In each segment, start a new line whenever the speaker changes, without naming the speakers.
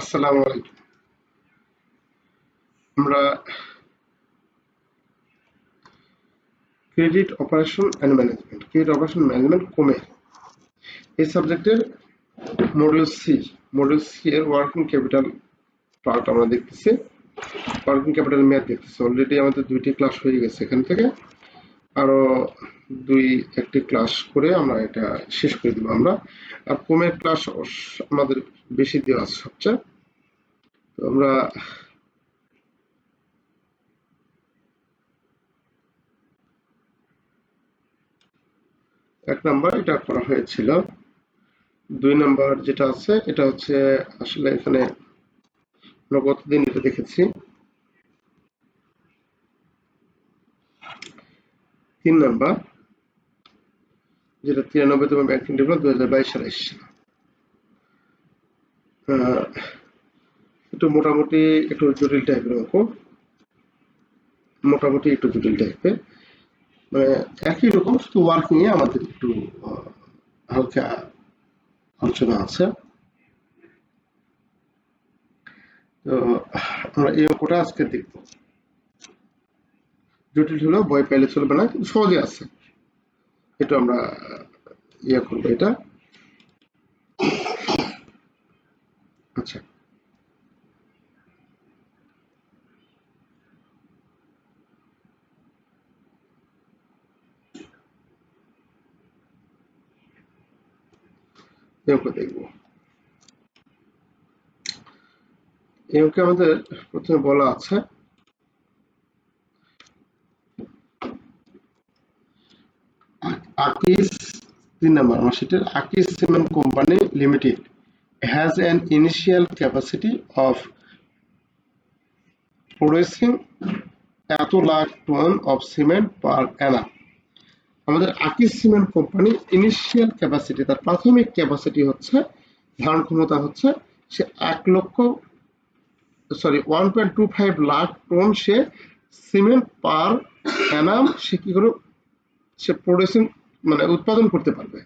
আসসালামু আলাইকুম। আমরা ক্রেডিট অপারেশন অ্যান্ড ম্যানেজমেন্ট কমে এই সাবজেক্টের মডিউল সি এর ওয়ার্কিং ক্যাপিটাল পার্ট আমরা দেখতেছি। ওয়ার্কিং ক্যাপিটাল ম্যাথ দেখতেছি। অলরেডি আমাদের 2টি ক্লাস হয়ে গেছে। এখান থেকে আরো একটি ক্লাস করে আমরা এটা শেষ করে দিব আমরা। আর কমের ক্লাস আমাদের বেশি দেওয়া আছে সবচেয়ে। তো আমরা এক নাম্বার এটা করা হয়েছিল। 2 নাম্বার যেটা আছে এটা হচ্ছে আসলে এখানে আমরা গতদিন এটা দেখেছি। 3 নাম্বার যেটা 93তম ব্যাংকিং ডিপ্লোমা 2022 সালে এসেছিল। একটু মোটামুটি একটু জটিল টাইপের অঙ্ক, মোটামুটি একটু জটিল টাইপের, মানে একই রকম, শুধু ওয়ার্কিং এ আমাদের একটু হালকা আলোচনা আছে। তো আমরা এই অঙ্কটা আজকে দেখব। জটিল হলেও ভয় পাইলে চলবে না, কিন্তু সহজে আছে। এটা আমরা করবো এটা। আচ্ছা, এই অঙ্ক দেখবো। এই অঙ্কে আমাদের প্রথমে বলা আছে আকিস 3 নাম্বার আমার সেটার Akij cement company limited has an initial capacity of producing এত lakh ton of cement per annum। আমাদের আকিস সিমেন্ট কোম্পানি ইনিশিয়াল ক্যাপাসিটি, তার প্রাথমিক ক্যাপাসিটি হচ্ছে, ধারণ ক্ষমতা হচ্ছে, সে 1.25 লাখ টন সে সিমেন্ট পার অ্যানাম সে কি করে সে প্রোডিউসিং মানে উৎপাদন করতে পারবে।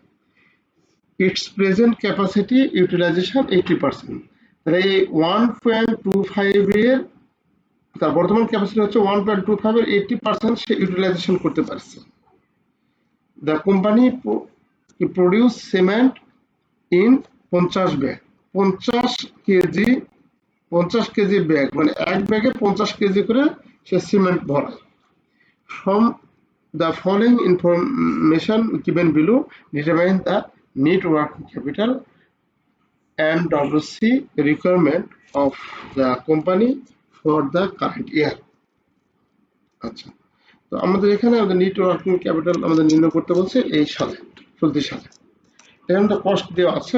It's present capacity utilisation 80%। তাহলে এই 1.25 এর তার বর্তমান ক্যাপাসিটি হচ্ছে 1.25 এর 80% সে ইউটিলাইজেশন করতে পারছে। The company produce cement in 50 bag, 50 KG bag, মানে এক ব্যাগে 50 কেজি করে সে সিমেন্ট ভরায়। From the following information given below determine the net working capital and WC requirement of the company for the current year। আচ্ছা, তো আমাদের এখানে আমাদের নেট ওয়ার্কিং ক্যাপিটাল আমাদের নির্ণয় করতে বলছে এই সালে, চলতি সালে। এখানে তো কস্ট দেওয়া আছে,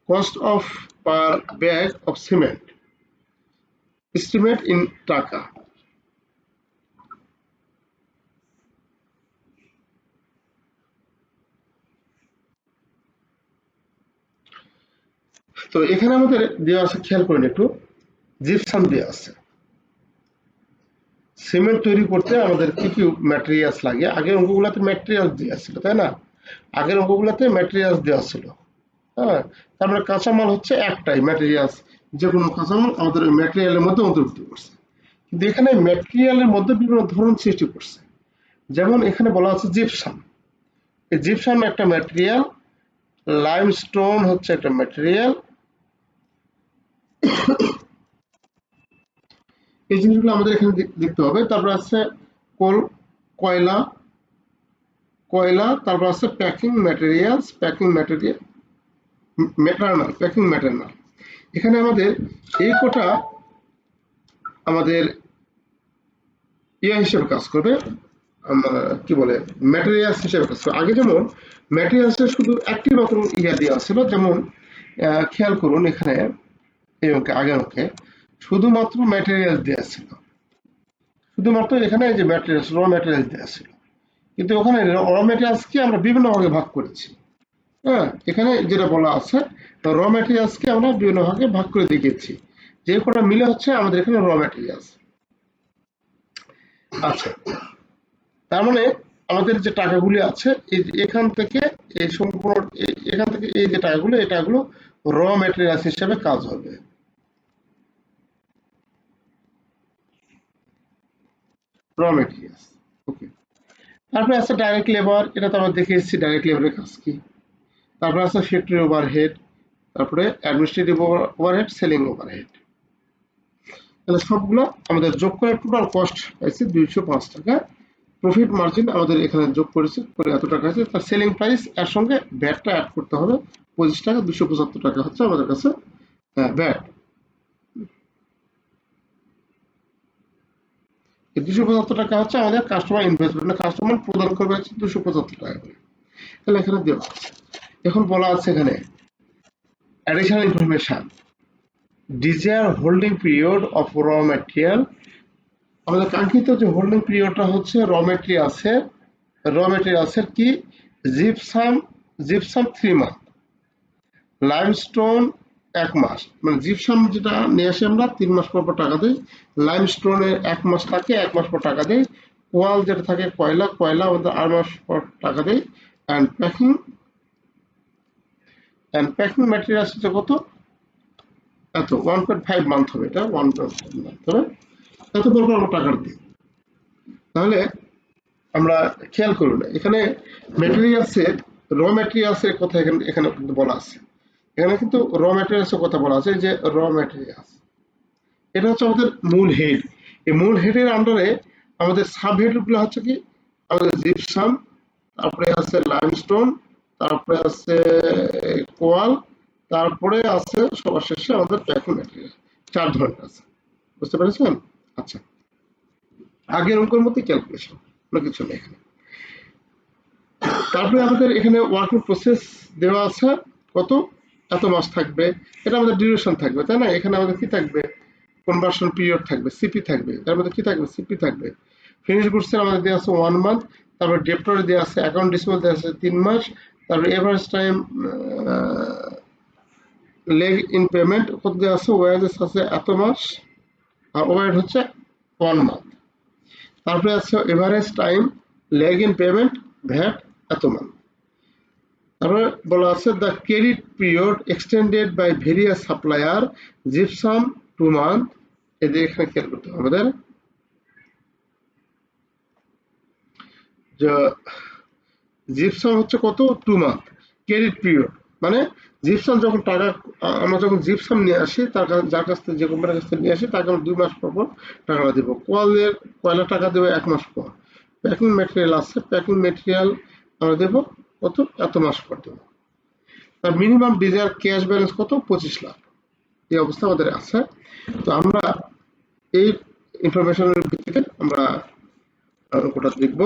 cost of per bag of cement estimate in টাকা। তো এখানে আমাদের দেওয়া আছে, খেয়াল করেন একটু, জিপসাম দেওয়া আছে। সিমেন্ট তৈরি করতে আমাদের কি কি ম্যাটেরিয়ালস লাগে, আগের অঙ্কগুলোতে ম্যাটেরিয়ালস দেওয়া ছিল, তাই না? আগের অঙ্কগুলোতে ম্যাটেরিয়ালস দেওয়া ছিল। হ্যাঁ, তারপরে কাঁচামাল হচ্ছে একটাই ম্যাটেরিয়ালস, যে কোনো কাঁচামাল আমাদের ওই ম্যাটেরিয়ালের মধ্যে অন্তর্ভুক্ত করছে। কিন্তু এখানে ম্যাটেরিয়ালের মধ্যে বিভিন্ন ধরন সৃষ্টি করছে। যেমন এখানে বলা আছে জিপসাম। এই জিপসাম একটা ম্যাটেরিয়াল, লাইমস্টোন হচ্ছে একটা ম্যাটেরিয়াল। এই জিনিসগুলো আমাদের এখানে দেখতে হবে। তারপর আছে কয়লা, তারপর আছে প্যাকিং ম্যাটেরিয়াল। এখানে আমাদের এই কোটা আমাদের হিসেবে কাজ করবে, কি বলে, ম্যাটেরিয়ালস হিসেবে কাজ করবে। আগে যেমন ম্যাটেরিয়ালসের শুধু একটি মাত্র দেওয়া ছিল, যেমন খেয়াল করুন এখানে এই অঙ্কে, আগের অঙ্কে শুধুমাত্র ম্যাটেরিয়ালস দেওয়া ছিল, শুধুমাত্র এখানে যে ম্যাটেরিয়ালস, র ম্যাটেরিয়ালস দেওয়া ছিল। কিন্তু ওখানে র ম্যাটেরিয়ালসকে আমরা বিভিন্ন ভাগে ভাগ করেছি। হ্যাঁ, এখানে যেটা বলা আছে, র ম্যাটেরিয়ালসকে আমরা বিভিন্ন ভাগে ভাগ করে দেখিয়েছি, যে কোটা মিলে হচ্ছে আমাদের এখানে র ম্যাটেরিয়ালস। আচ্ছা, তার মানে আমাদের যে টাকাগুলি আছে এখান থেকে এই সম্পূর্ণ এখান থেকে এই যে টাকাগুলো, এই টাকাগুলো র ম্যাটেরিয়ালস হিসেবে কাজ হবে। র ম্যাটেরিয়ালস, ওকে। তারপরে আছে ডাইরেক্ট লেবার, এটা তো আমরা দেখে এসেছি ডাইরেক্ট লেবারের কাজ কি। তারপরে আছে ফ্যাক্টরি ওভারহেড, তারপরে অ্যাডমিনিস্ট্রেটিভ ওভারহেড, সেলিং ওভারহেড। তাহলে সবগুলো আমাদের যোগ করে টোটাল কস্ট পাইছে 205 টাকা। প্রফিট মার্জিন আমাদের এখানে যোগ করেছে করে এত টাকা আছে। তার সেলিং প্রাইস এর সঙ্গে ভ্যাটটা অ্যাড করতে হবে 25 টাকা, 275 টাকা হচ্ছে আমাদের কাছে ভ্যাট। এই 275 টাকা হচ্ছে আমাদের কাস্টমার ইনভেস্টমেন্ট, কাস্টমার প্রদান করবে হচ্ছে 275 টাকা করে। তাহলে এখানে দেওয়া আছে। এখন বলা আছে এখানে additional information, desire holding period of র ম্যাটেরিয়াল। আমাদের কাঙ্ক্ষিত যে হোল্ডিং পিরিয়ডটা হচ্ছে র ম্যাটেরিয়ালসের কি, জিপসাম 3 মাস, লাইমস্টোন 1 মাস, মানে জিপসাম যেটা নিয়ে আসি আমরা 3 মাস পর পর টাকা দিই, লাইমস্টোনের 1 মাস থাকে, 1 মাস পর টাকা দিই, কোয়াল যেটা থাকে কয়লা আমাদের 8 মাস পর টাকা দেয়, অ্যান্ড প্যাকিং ম্যাটেরিয়ালস হচ্ছে কত, এত 1.5 মান্থ হবে, এটা 1.5 মান্থ হবে, এত পর পর আমরা টাকা দিই। তাহলে আমরা খেয়াল করুন এখানে ম্যাটেরিয়ালসের কথা এখানে কিন্তু বলা আছে। এখানে কিন্তু র ম্যাটেরিয়ালসের কথা বলা আছে, যে র ম্যাটেরিয়ালস এটা হচ্ছে আমাদের মূল হেড। এই মূল হেডের আন্ডারে আমাদের সাব হেডগুলো হচ্ছে কি, আমাদের জিপসাম, তারপরে আছে লাইমস্টোন, তারপরে আছে কোয়াল, তারপরে আছে সবার শেষে আমাদের প্যাকিং ম্যাটেরিয়াল। 4 ধরনের আছে, বুঝতে পেরেছেন? আচ্ছা, আগের অঙ্কের মধ্যে ক্যালকুলেশন, কোনো কিছু নেই এখানে। তারপরে আমাদের এখানে ওয়ার্কিং প্রসেস দেওয়া আছে, কত, এত মাস থাকবে, এটা আমাদের ডিউরেশন থাকবে, তাই না? এখানে আমাদের কি থাকবে, কনভার্সন পিরিয়ড থাকবে, সিপি থাকবে, তার মধ্যে কি থাকবে, সিপি থাকবে। ফিনিশ গুডসের আমাদের দেওয়া আছে 1 মান্থ, তারপরে ডেপ্টরে দেওয়া আছে, অ্যাকাউন্ট ডিসেবল দেওয়া আছে 3 মাস, তারপরে average time lag in payment কত দেওয়া আছে, ওয়ারেজেস আছে এত মাস, আর ওভারহেড হচ্ছে 1 মান্থ। তারপরে আছে average time lag in payment VAT এত মান্থ। তারপরে বলা আছে the credit period extended by various supplier, gypsum 2 month. এদের এখানে খেয়াল করতে হবে আমাদের, যে জিপসাম হচ্ছে কত, 2 মান্থ ক্রেডিট পিরিয়ড, মানে জিপসাম যখন টাকা, আমরা যখন জিপসাম নিয়ে আসি তার যার কাছ থেকে, যে কোম্পানির কাছ থেকে নিয়ে আসি, তাকে আমরা 2 মাস পর পর টাকাটা দেবো। কয়লা টাকা দেবো 1 মাস পর। প্যাকিং ম্যাটেরিয়াল আছে, প্যাকিং ম্যাটেরিয়াল আমরা দেবো কত, এত মাস পর দেবো। তার মিনিমাম ডিজায়ার ক্যাশ ব্যালেন্স কত, 25 লাখ। এই অবস্থা আমাদের আছে। তো আমরা এই ইনফরমেশনের ভিত্তিতে আমরা অঙ্কটা দেখব।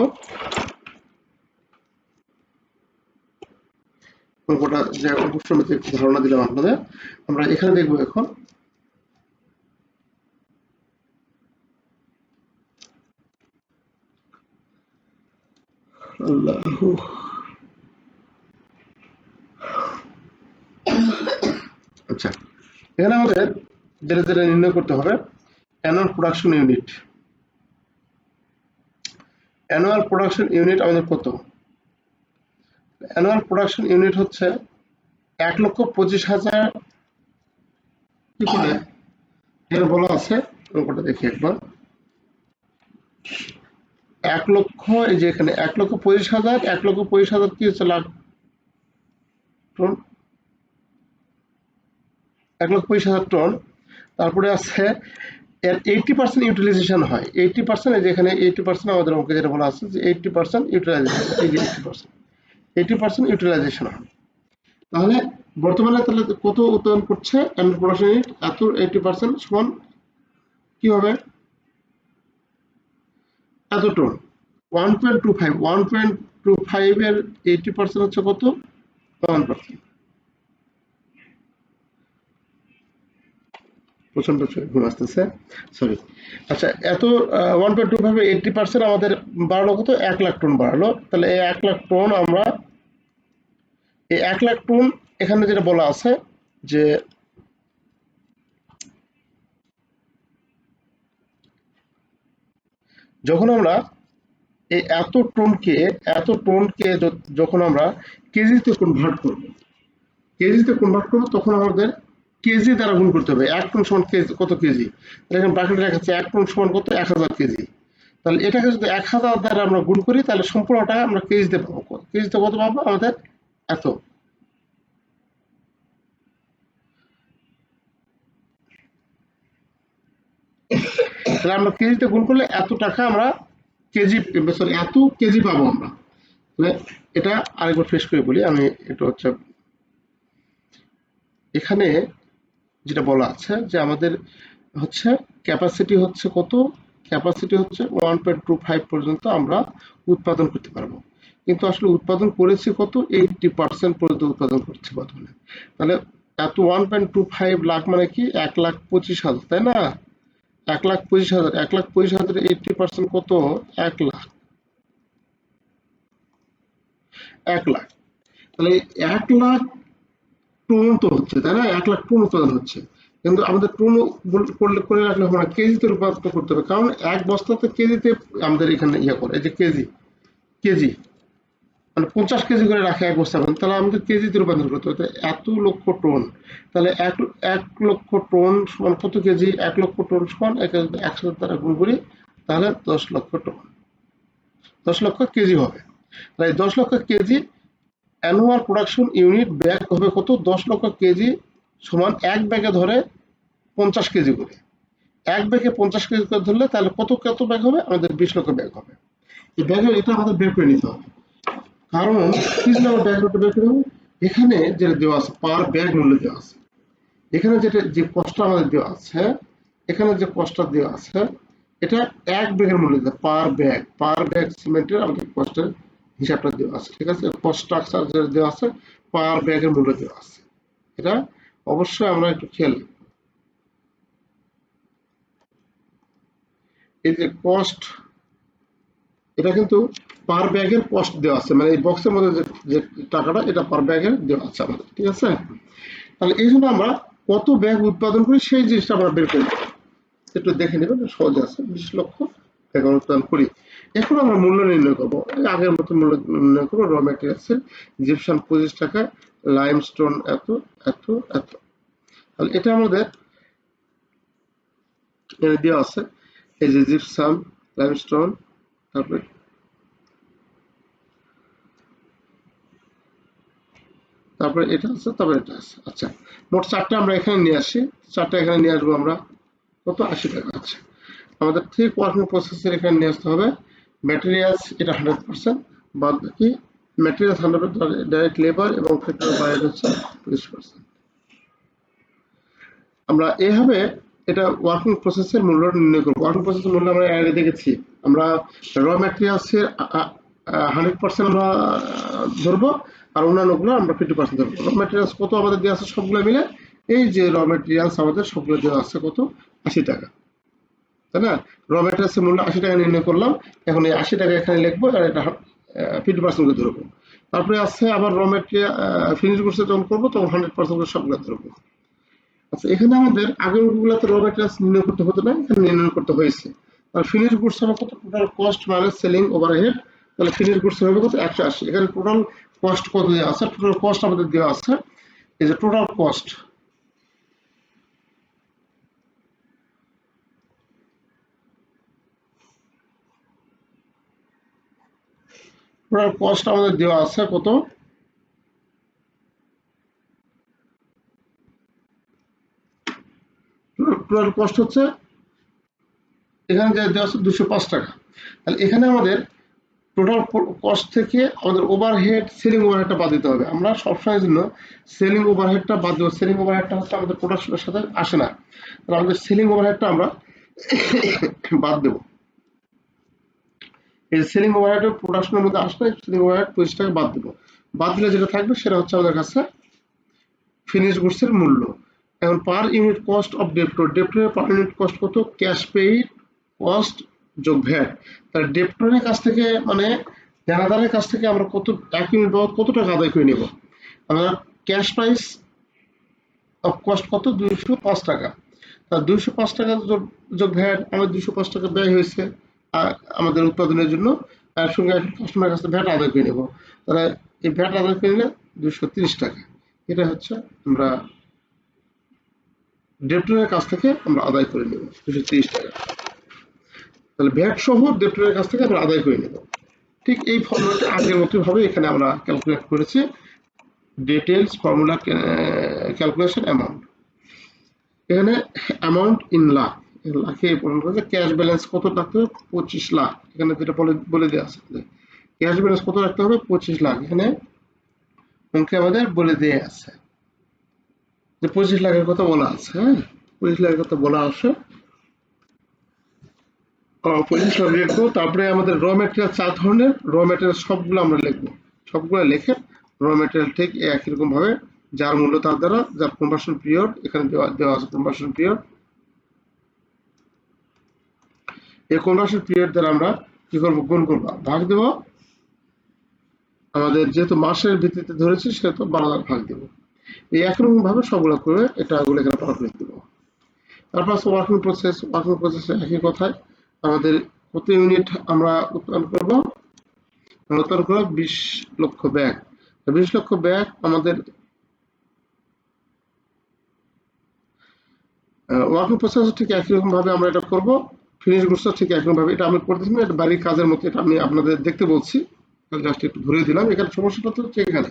অঙ্কটা যে অবশ্যই ধারণা দিলাম আপনাদের, আমরা এখানে দেখব এখন আল্লাহু, আচ্ছা, এখানে আমাদের যেটা নির্ণয় করতে হবে, annual production unit. Annual production unit আমাদের কত? অ্যানুয়াল প্রোডাকশন ইউনিট হচ্ছে 1,25,000 কি করে এর বলা আছে, অঙ্কটা দেখি একবার। 1 লক্ষ, এই যে এখানে 1,25,000, 1,25,000 কি হচ্ছে, লাখ টন, 1,25,000 টন। তারপরে আছে এর 80% ইউটিলাইজেশন হয়, 80%, এই যে এখানে 80% আমাদের অঙ্কে যেটা বলা আছে যে 80% ইউটিলাইজেশন, এই যে 80% ইউটিলাইজেশন হয়। তাহলে বর্তমানে তাহলে কত উৎপাদন করছে অ্যানুয়াল প্রোডাকশন ইউনিট, এত 80% সমান কি হবে, এত টন। 1.25 এর 80% হচ্ছে কত, 1%। প্রচন্ড ঘুম আসতেছে, সরি। আচ্ছা, এত 1.25 80% আমাদের বাড়লো কত, 1 লাখ টন বাড়লো। তাহলে এই 1 লাখ টন আমরা, এই 1 লাখ টন এখানে যেটা বলা আছে যে যখন আমরা এই এত টনকে যখন আমরা কেজিতে কনভার্ট করব, তখন আমাদের কেজি দ্বারা গুণ করতে হবে। 1 টন সমান কেজি কত কেজি, এখানে ব্র্যাকেটে লেখা আছে 1 টন সমান কত, 1000 কেজি। তাহলে এটাকে যদি 1000 দ্বারা আমরা গুণ করি তাহলে সম্পূর্ণটা আমরা কেজিতে পাবো। কেজিতে কত পাবো আমাদের, এত। তাহলে আমরা কেজিতে গুণ করলে এত টাকা আমরা কেজি, সরি এত কেজি পাবো আমরা। তাহলে এটা আরেকবার ফ্রেশ করে বলি আমি। এটা হচ্ছে এখানে যেটা বলা আছে যে আমাদের হচ্ছে ক্যাপাসিটি হচ্ছে কত, ক্যাপাসিটি হচ্ছে 1.25 পর্যন্ত আমরা উৎপাদন করতে পারবো। কিন্তু আসলে উৎপাদন করেছি কত, 80% পর্যন্ত উৎপাদন করছি বর্তমানে। তাহলে এত 1.25 লাখ মানে কি, 1,25,000, তাই না? 1,25,000, 1,25,000 80% কত, 1 লাখ। 1 লাখ। তাহলে 1 লাখ টন তো হচ্ছে, তাই না? 1 লাখ টন উৎপাদন হচ্ছে। কিন্তু আমাদের টন করলে করে রাখলে হবে না, কেজিতে রূপান্তর করতে হবে। কারণ এক বস্তাতে কেজিতে আমাদের এখানে ইয়ে করে, এই যে কেজি, কেজি মানে 50 কেজি করে রাখে এক বস্তা, তাহলে আমাদের কেজিতে রূপান্তর করতে হবে। এত লক্ষ টন, তাহলে এক লক্ষ টন সমান কত কেজি, 1 লক্ষ টন সমান 1,000 দ্বারা গুণ করি, তাহলে 10 লক্ষ টন, 10 লক্ষ কেজি হবে। তাই 10 লক্ষ KG annual production unit bag হবে কত, 10 লক্ষ কেজি সমান এক ব্যাগে ধরে 50 কেজি করে। এক ব্যাগে 50 কেজি করে ধরলে তাহলে কত কত ব্যাগ হবে আমাদের, 20 লক্ষ ব্যাগ হবে। এই ব্যাগের এটা আমাদের বের করে নিতে হবে। কারণ কি জন্য আমরা ব্যাগ বের করে নেবো, এখানে যেটা দেওয়া আছে পার ব্যাগ মূল্য দেওয়া আছে, এখানে যেটা যে কষ্টটা আমাদের দেওয়া আছে, এখানে যে কষ্টটা দেওয়া আছে এটা এক ব্যাগের মূল্য দেওয়া, পার ব্যাগ সিমেন্টের আমাদের কষ্টের হিসাবটা দেওয়া আছে। ঠিক আছে, কস্ট স্ট্রাকচার যেটা দেওয়া আছে পার ব্যাগের মূল্য দেওয়া আছে। এটা অবশ্যই আমরা একটু খেয়াল, এই যে কস্ট, এটা কিন্তু পার ব্যাগের কস্ট দেওয়া আছে, মানে এই বক্সের মধ্যে যে টাকাটা এটা পার ব্যাগের দেওয়া আছে আমাদের। ঠিক আছে, তাহলে এই জন্য আমরা কত ব্যাগ উৎপাদন করি সেই জিনিসটা আমরা বের করে দেবো। একটু দেখে নেবেন, সহজ আছে। 20 লক্ষ ব্যাগ উৎপাদন করি। এখন আমরা মূল্য নির্ণয় করবো, আগের মতো মূল্য নির্ণয় করবো। র ম্যাটেরিয়ালসের জিপসাম 25 টাকা, লাইমস্টোন এত, এত, এত। তাহলে এটা আমাদের দেওয়া আছে, এই যে জিপসাম, লাইমস্টোন, তারপরে এটা আছে, তারপরে এটা আছে। আচ্ছা, মোট 4টা আমরা এখানে নিয়ে আসি, 4টা এখানে নিয়ে আসবো আমরা, কত, 80 টাকা। আছে আমাদের ঠিক ওয়ার্কিং প্রসেসের এখানে নিয়ে আসতে হবে। ম্যাটেরিয়ালস এটা 100%, বাদ বাকি ম্যাটেরিয়ালস 100%, ডাইরেক্ট লেবার এবং ফ্যাক্টরি বাইরে হচ্ছে 20%। আমরা এইভাবে এটা ওয়ার্কিং প্রসেসের মূল্য নির্ণয় করবো। ওয়ার্কিং প্রসেসের মূল্য আমরা আগে দেখেছি, আমরা র ম্যাটেরিয়ালসের 100% আমরা ধরবো, আর অন্যান্যগুলো আমরা 50% ধরবো। র ম্যাটেরিয়ালস কত আমাদের দেওয়া আছে সবগুলো মিলে, এই যে র ম্যাটেরিয়ালস আমাদের সবগুলো দেওয়া আছে কত, 80 টাকা, তাই না? র ম্যাটেরিয়ালসের মূল্য 80 টাকা নির্ণয় করলাম। এখন এই 80 টাকা এখানে লিখবো, আর এটা 50% করে ধরবো। তারপরে আছে আবার র ম্যাটেরিয়াল, ফিনিশ গুডসে যখন করবো তখন 100% করে সবগুলো ধরবো। আচ্ছা, এখানে আমাদের আগের গুলোতে র ম্যাটেরিয়ালস নির্ণয় করতে হতো না, এখানে নির্ণয় করতে হয়েছে। আর ফিনিশ গুডস হবে কত, total cost minus selling overhead. তাহলে ফিনিশ গুডস হবে কত, 180। এখানে টোটাল কস্ট কত দেওয়া আছে, টোটাল কস্ট আমাদের দেওয়া আছে, এই যে টোটাল কস্ট, টোটাল কস্ট আমাদের দেওয়া আছে কত, টোটাল কস্ট হচ্ছে এখানে যে দেওয়া আছে 205 টাকা। তাহলে এখানে আমাদের টোটাল কস্ট থেকে আমাদের ওভারহেড, সেলিং ওভারহেডটা বাদ দিতে হবে। আমরা সবসময়ের জন্য সেলিং ওভারহেডটা বাদ দেবো। সেলিং ওভারহেডটা হচ্ছে আমাদের প্রোডাকশনের সাথে আসে না, তাহলে আমাদের সেলিং ওভারহেডটা আমরা বাদ দেবো। এই সেলিং ওভারহেড প্রোডাকশনের মধ্যে আসলে সেলিং ওভারহেড 25 টাকা বাদ দেবো। বাদ দিলে যেটা থাকবে সেটা হচ্ছে আমাদের কাছে ফিনিশ গুডসের মূল্য। এখন per unit cost of debtor, ডেপ্টরের পার ইউনিট কস্ট কত, ক্যাশ পেইড কস্ট যোগ ভ্যাট। তাহলে ডেপ্টরের কাছ থেকে মানে দেনাদারের কাছ থেকে আমরা কত, 1 ইউনিট বাবদ কত টাকা আদায় করে নেব। আমরা ক্যাশ প্রাইস অফ কস্ট কত, 205 টাকা। তার 205 টাকা যোগ ভ্যাট, আমাদের 205 টাকা ব্যয় হয়েছে আমাদের উৎপাদনের জন্য। এর সঙ্গে কাস্টমারের কাছে ভ্যাট আদায় করে নেব। তাহলে এই ভ্যাট আদায় করে নিলে 230 টাকা। এটা হচ্ছে আমরা ডেপ্টরের কাছ থেকে আমরা আদায় করে নেব 230 টাকা। তাহলে ভ্যাট সহ ডেপ্টরের কাছ থেকে আমরা আদায় করে নেব। ঠিক এই ফর্মুলাটা আগের মতো ভাবে এখানে আমরা ক্যালকুলেট করেছি। Details formula calculation amount. এখানে অ্যামাউন্ট ইন লাখ, লাখে ক্যাশ ব্যালেন্স কত রাখতে হবে 25 লাখ। এখানে যেটা বলে দেওয়া আছে ক্যাশ ব্যালেন্স কত রাখতে হবে 25 লাখ। এখানে অঙ্কে আমাদের বলে দেওয়া আছে যে 25 লাখের কথা বলা আছে। হ্যাঁ, 25 লাখের কথা বলা আছে। 25 লাখ লিখবো। তারপরে আমাদের র মেটেরিয়াল 4 ধরনের। র মেটেরিয়াল সবগুলো আমরা লিখবো। সবগুলো লিখে র মেটেরিয়াল ঠিক একই রকম ভাবে যার মূল্য তার দ্বারা, যার কনভার্সন পিরিয়ড এখানে দেওয়া আছে কনভার্সন পিরিয়ড। এই কনভার্সন পিরিয়ড দ্বারা আমরা কি করবো, গুণ করবো, ভাগ দেব। আমাদের যেহেতু মাসের ভিত্তিতে ধরেছি সেহেতু 12 দ্বারা ভাগ দেব। এই একরকম ভাবে সবগুলো করে এটা এখানে পার করে দেবো। তারপর আছে ওয়ার্কিং প্রসেস। ওয়ার্কিং প্রসেসে একই কথায় আমাদের কত ইউনিট আমরা উৎপাদন করবো, উৎপাদন করবো 20 লক্ষ ব্যাগ। 20 লক্ষ ব্যাগ আমাদের ওয়ার্কিং প্রসেস ঠিক একই রকম ভাবে আমরা এটা করবো। ফিনিশ গুডস ঠিক একরকম ভাবে এটা আমি করতেছি না, এটা বাড়ির কাজের মতো, এটা আমি আপনাদের দেখতে বলছি, জাস্ট একটু ধরে দিলাম। এখানে সমস্যাটা তো হচ্ছে এখানে,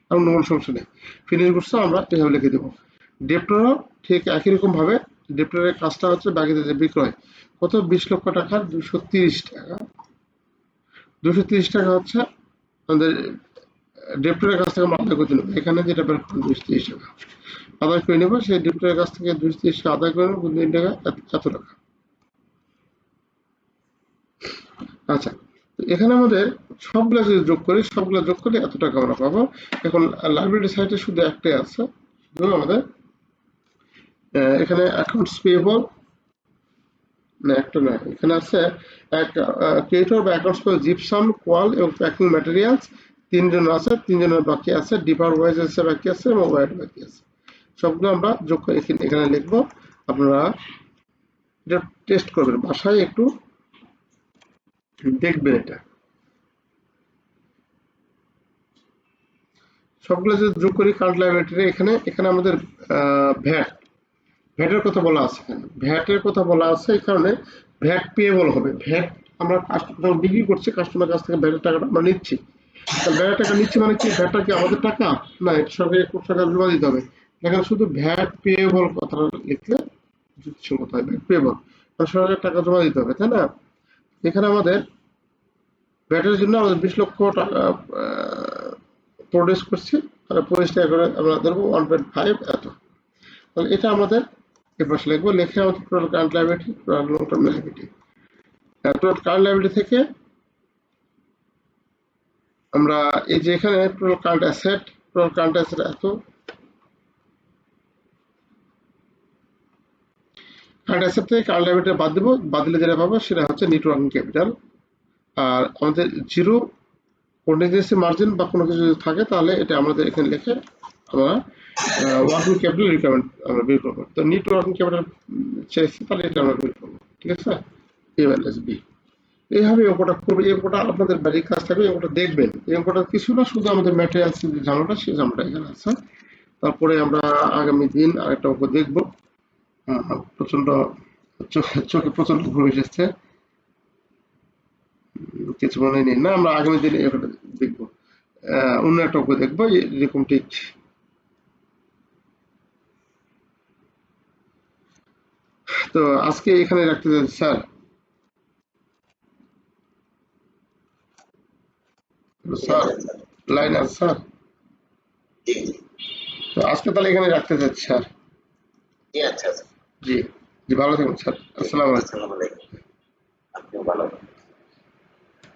আর অন্য কোনো সমস্যা নেই। ফিনিশ গুডস আমরা এভাবে লিখে দেবো। ডেপ্টরও ঠিক একই রকম ভাবে, ডেপ্টরের কাজটা হচ্ছে বাকিতে যে বিক্রয় কত 20 লক্ষ টাকার 230 টাকা। 230 টাকা হচ্ছে আমাদের ডেপ্টরের কাছ থেকে আমরা আদায় করতে নেবো। এখানে যেটা বের করবো 230 টাকা আদায় করে নেবো। সেই ডেপ্টরের কাছ থেকে 230 টাকা আদায় করে নেবো, 3 টাকা এত টাকা। আচ্ছা, এখানে আমাদের সবগুলো যদি যোগ করি, সবগুলো যোগ করলে এত টাকা আমরা পাবো। এখন লাইবিলিটি সাইডে শুধু একটাই আছে, শুধু আমাদের এখানে অ্যাকাউন্টস পেয়েবল না, একটা না, এখানে আছে ক্রিয়েটর বা অ্যাকাউন্টস পেয়েবল জিপসাম, কোয়াল এবং প্যাকিং ম্যাটেরিয়ালস। 3 জন আছে, 3 জনের বাকি আছে, ডিপার ওয়াইজ এসে বাকি আছে এবং ওয়াইড বাকি আছে। সবগুলো আমরা যোগ করে এখানে লিখবো। আপনারা এটা টেস্ট করবেন বাসায়, একটু দেখবেন এটা। সবগুলো যদি যোগ করি কারেন্ট লাইবিলিটি এখানে আমাদের ভ্যাট, ভ্যাটের কথা বলা আছে। এখানে ভ্যাটের কথা বলা আছে, এই কারণে ভ্যাট পেয়েবল হবে। ভ্যাট আমরা যখন বিক্রি করছি কাস্টমার কাছ থেকে ভ্যাটের টাকাটা আমরা নিচ্ছি। ভ্যাটের টাকা নিচ্ছি মানে কি, ভ্যাটটা কি আমাদের টাকা না, এটা সরকারি টাকা জমা দিতে হবে। এখানে শুধু ভ্যাট পেয়েবল কথাটা লিখলে যুক্তিসঙ্গত হয়। ভ্যাট পেয়েবল সরকারের টাকা জমা দিতে হবে, তাই না? এখানে আমাদের ভ্যাটের জন্য আমাদের 20 লক্ষ টাকা প্রডিউস করছি, তাহলে 25 টাকা করে আমরা ধরবো 1.5 এত। তাহলে এটা আমাদের এপাশে লিখবো। লিখে আমাদের total current liability, total long term liability, total current liability থেকে আমরা এই যে এখানে total current asset, total current asset এত, কারেন্ট অ্যাসেট থেকে কারেন্ট লাইবিলিটি বাদ দেবো। বাদ দিলে যেটা পাবো সেটা হচ্ছে নেট ওয়ার্কিং ক্যাপিটাল। আর আমাদের জিরো কন্টিনজেন্সি মার্জিন বা কোনো কিছু যদি থাকে তাহলে এটা আমাদের এখানে লিখে আমরা ওয়ার্কিং ক্যাপিটাল রিকোয়ারমেন্ট আমরা বের করবো। তো নেট ওয়ার্কিং ক্যাপিটাল চাইছি, তাহলে এটা আমরা বের করবো। ঠিক আছে, এ মাইনাস বি। এইভাবে অঙ্কটা করবে। এই অঙ্কটা আপনাদের বাড়ির কাজ থাকবে, এই অঙ্কটা দেখবেন। এই অঙ্কটা কিছু না, শুধু আমাদের ম্যাটেরিয়ালস যে জানাটা, সেই জানাটা এখানে আছে। তারপরে আমরা আগামী দিন আরেকটা অঙ্ক দেখবো। প্রচন্ড চোখে প্রচন্ড ঘুম এসেছে, কিছু মনে নেই না, আমরা আগামী দিনে এটা দেখবো। অন্য একটা অঙ্ক দেখবো এরকম ঠিক। তো আজকে এখানে রাখতে চাই স্যার। স্যার লাইন আছে স্যার? তো আজকে তাহলে এখানে রাখতে চাচ্ছি স্যার। জি জি, ভালো থাকুন স্যার। আসসালামু আলাইকুম।
আপনিও ভালো